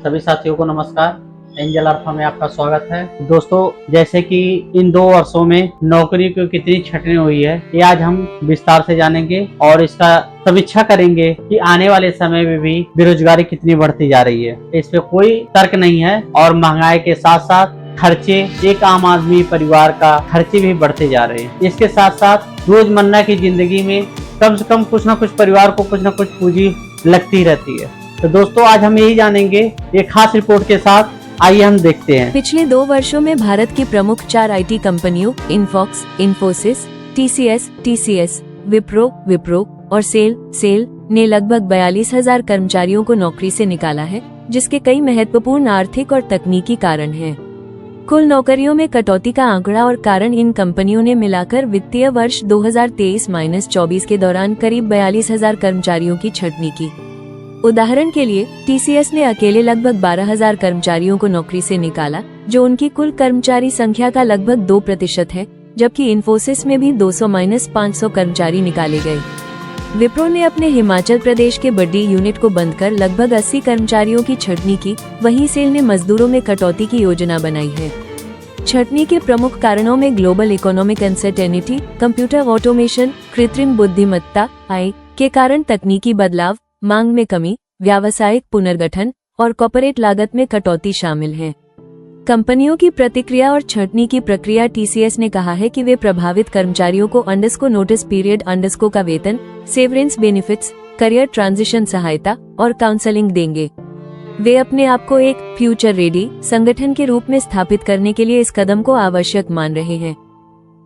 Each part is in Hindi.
सभी साथियों को नमस्कार। एंजल अल्फा में आपका स्वागत है। दोस्तों, जैसे कि इन 2 वर्षों में नौकरी की कितनी छटनी हुई है, ये आज हम विस्तार से जानेंगे और इसका समीक्षा करेंगे कि आने वाले समय में भी बेरोजगारी कितनी बढ़ती जा रही है। इस पे कोई तर्क नहीं है और महंगाई के साथ साथ खर्चे, एक आम आदमी परिवार का खर्चे भी बढ़ते जा रहे हैं। इसके साथ साथ रोजमर्रा की जिंदगी में कम से कम कुछ न कुछ परिवार को कुछ न कुछ पूंजी लगती रहती है। तो दोस्तों, आज हम यही जानेंगे एक खास रिपोर्ट के साथ। आइए हम देखते हैं। पिछले 2 वर्षों में भारत की प्रमुख 4 आईटी कंपनियों इन्फॉक्स, इन्फोसिस, टीसीएस, विप्रो और सेल ने लगभग 42,000 कर्मचारियों को नौकरी से निकाला है, जिसके कई महत्वपूर्ण आर्थिक और तकनीकी कारण हैं। कुल नौकरियों में कटौती का आंकड़ा और कारण इन कंपनियों ने मिलाकर वित्तीय वर्ष 2023-24 के दौरान करीब 42,000 कर्मचारियों की छंटनी की। उदाहरण के लिए टीसीएस ने अकेले लगभग 12,000 कर्मचारियों को नौकरी से निकाला, जो उनकी कुल कर्मचारी संख्या का लगभग 2% है, जबकि इन्फोसिस में भी 200-500 कर्मचारी निकाले गए। विप्रो ने अपने हिमाचल प्रदेश के बड्डी यूनिट को बंद कर लगभग 80 कर्मचारियों की छंटनी की। वहीं सेल ने मजदूरों में कटौती की योजना बनाई है। छंटनी के प्रमुख कारणों में global economic uncertainty, computer automation, कृत्रिम बुद्धिमत्ता (AI) के कारण तकनीकी बदलाव, मांग में कमी, व्यावसायिक पुनर्गठन और कॉर्पोरेट लागत में कटौती शामिल हैं। कंपनियों की प्रतिक्रिया और छंटनी की प्रक्रिया। टीसीएस ने कहा है कि वे प्रभावित कर्मचारियों को नोटिस पीरियड का वेतन, सेवरेंस बेनिफिट्स, करियर ट्रांजिशन सहायता और काउंसलिंग देंगे। वे अपने आप को एक फ्यूचर रेडी संगठन के रूप में स्थापित करने के लिए इस कदम को आवश्यक मान रहे हैं।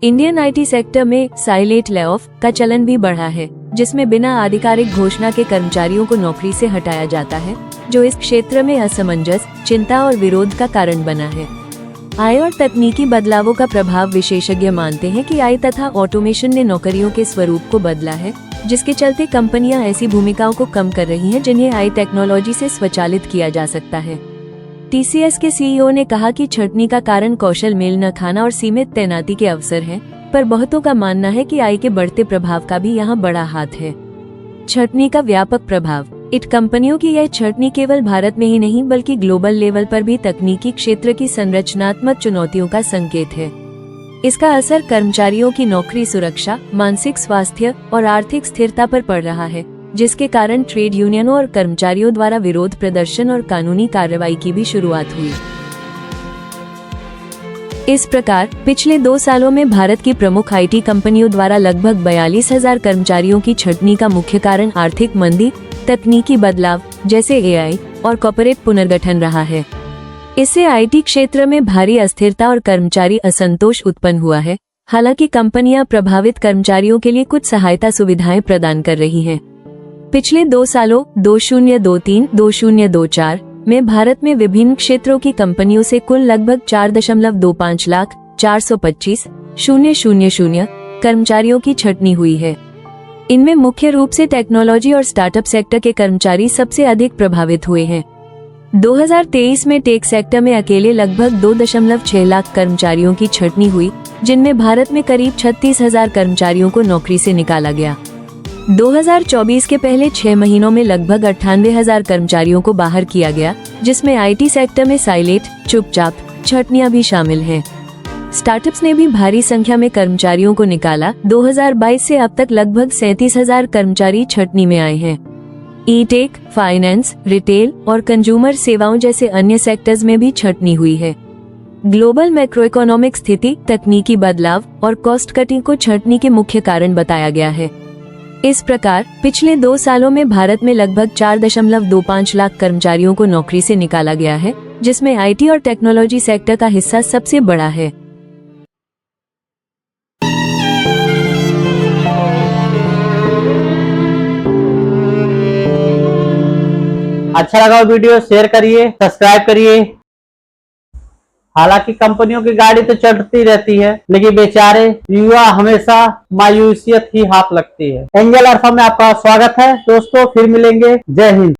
इंडियन आईटी सेक्टर में साइलेंट लेऑफ का चलन भी बढ़ा है, जिसमें बिना आधिकारिक घोषणा के कर्मचारियों को नौकरी से हटाया जाता है, जो इस क्षेत्र में असमंजस, चिंता और विरोध का कारण बना है। AI और तकनीकी बदलावों का प्रभाव। विशेषज्ञ मानते हैं कि AI तथा ऑटोमेशन ने नौकरियों के स्वरूप को बदला है, जिसके चलते कंपनियां ऐसी भूमिकाओं को कम कर रही हैं जिन्हें AI टेक्नोलॉजी से स्वचालित किया जा सकता है। टीसीएस के सीईओ ने कहा कि छंटनी का कारण कौशल मेल न खाना और सीमित तैनाती के अवसर हैं, पर बहुतों का मानना है कि AI के बढ़ते प्रभाव का भी यहाँ बड़ा हाथ है। छंटनी का व्यापक प्रभाव। IT कंपनियों की यह छंटनी केवल भारत में ही नहीं बल्कि ग्लोबल लेवल पर भी तकनीकी क्षेत्र की संरचनात्मक चुनौतियों का संकेत है। इसका असर कर्मचारियों की नौकरी सुरक्षा, मानसिक स्वास्थ्य और आर्थिक स्थिरता पर पड़ रहा है, जिसके कारण ट्रेड यूनियनों और कर्मचारियों द्वारा विरोध प्रदर्शन और कानूनी कार्रवाई की भी शुरुआत हुई। इस प्रकार पिछले 2 सालों में भारत की प्रमुख आईटी कंपनियों द्वारा लगभग 42,000 कर्मचारियों की छंटनी का मुख्य कारण आर्थिक मंदी, तकनीकी बदलाव जैसे AI और कॉर्पोरेट पुनर्गठन रहा है। इससे आईटी क्षेत्र में भारी अस्थिरता और कर्मचारी असंतोष उत्पन्न हुआ है। हालांकि कंपनियां प्रभावित कर्मचारियों के लिए कुछ सहायता सुविधाएं प्रदान कर रही हैं। पिछले 2 सालों 2023-2024 में भारत में विभिन्न क्षेत्रों की कंपनियों से कुल लगभग 4.25 लाख 425,000 कर्मचारियों की छंटनी हुई है। इनमें मुख्य रूप से टेक्नोलॉजी और स्टार्टअप सेक्टर के कर्मचारी सबसे अधिक प्रभावित हुए हैं। 2023 में टेक सेक्टर में अकेले लगभग 2.6 लाख कर्मचारियों की छंटनी हुई, जिनमें भारत में करीब 36,000 कर्मचारियों को नौकरी से निकाला गया। 2024 के पहले 6 महीनों में लगभग 98,000 कर्मचारियों को बाहर किया गया, जिसमें आईटी सेक्टर में साइलेंट, चुपचाप छंटनियां भी शामिल हैं। स्टार्टअप्स ने भी भारी संख्या में कर्मचारियों को निकाला। 2022 से अब तक लगभग 37,000 कर्मचारी छंटनी में आए हैं। ई-टेक, फाइनेंस, रिटेल और कंज्यूमर सेवाओं जैसे अन्य सेक्टर्स में भी छंटनी हुई है। ग्लोबल मैक्रोइकोनॉमिक स्थिति, तकनीकी बदलाव और कॉस्ट कटिंग को छंटनी के मुख्य कारण बताया गया है। इस प्रकार पिछले 2 सालों में भारत में लगभग 4.25 लाख कर्मचारियों को नौकरी से निकाला गया है, जिसमें आईटी और टेक्नोलॉजी सेक्टर का हिस्सा सबसे बड़ा है। अच्छा लगा वीडियो शेयर करिए, सब्सक्राइब करिए। हालांकि कंपनियों की गाड़ी तो चढ़ती रहती है, लेकिन बेचारे युवा हमेशा मायूसियत ही हाथ लगती है। एंजल अल्फा में आपका स्वागत है दोस्तों, फिर मिलेंगे। जय हिंद।